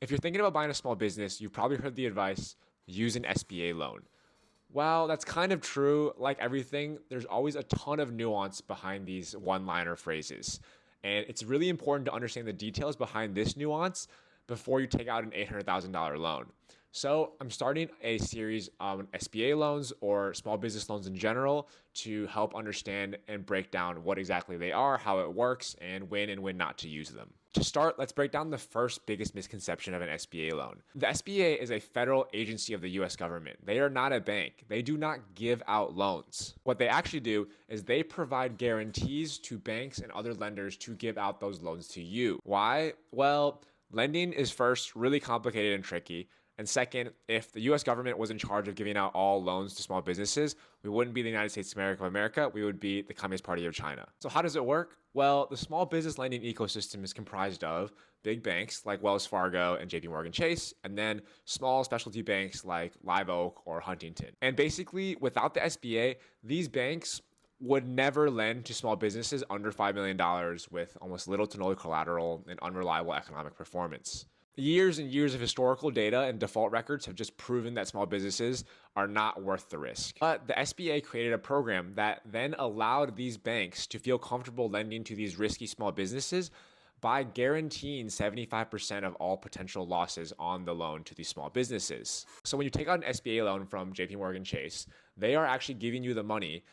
If you're thinking about buying a small business, you've probably heard the advice, use an SBA loan. Well, that's kind of true. Like everything, there's always a ton of nuance behind these one-liner phrases. And it's really important to understand the details behind this nuance before you take out an $800,000 loan. So I'm starting a series on SBA loans or small business loans in general to help understand and break down what exactly they are, how it works, and when not to use them. To start, let's break down the first biggest misconception of an SBA loan. The SBA is a federal agency of the US government. They are not a bank. They do not give out loans. What they actually do is they provide guarantees to banks and other lenders to give out those loans to you. Why? Well, lending is first really complicated and tricky. And second, if the US government was in charge of giving out all loans to small businesses, we wouldn't be the United States of America. We would be the Communist Party of China. So how does it work? Well, the small business lending ecosystem is comprised of big banks like Wells Fargo and JP Morgan Chase, and then small specialty banks like Live Oak or Huntington. And basically, without the SBA, these banks would never lend to small businesses under $5 million with almost little to no collateral and unreliable economic performance. Years and years of historical data and default records have just proven that small businesses are not worth the risk. But the SBA created a program that then allowed these banks to feel comfortable lending to these risky small businesses by guaranteeing 75% of all potential losses on the loan to these small businesses. So when you take out an SBA loan from JP Morgan Chase, they are actually giving you the money.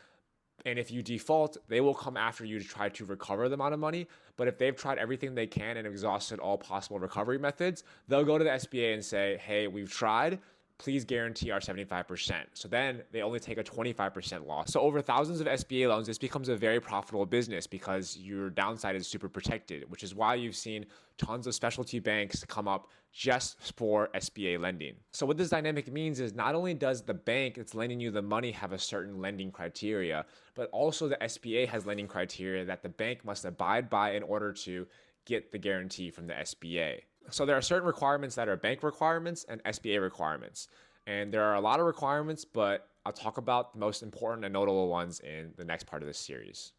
And if you default, they will come after you to try to recover the amount of money. But if they've tried everything they can and exhausted all possible recovery methods, they'll go to the SBA and say, hey, we've tried. Please guarantee our 75%. So then they only take a 25% loss. So over thousands of SBA loans, this becomes a very profitable business because your downside is super protected, which is why you've seen tons of specialty banks come up just for SBA lending. So what this dynamic means is not only does the bank that's lending you the money have a certain lending criteria, but also the SBA has lending criteria that the bank must abide by in order to get the guarantee from the SBA. So there are certain requirements that are bank requirements and SBA requirements. And there are a lot of requirements, but I'll talk about the most important and notable ones in the next part of this series.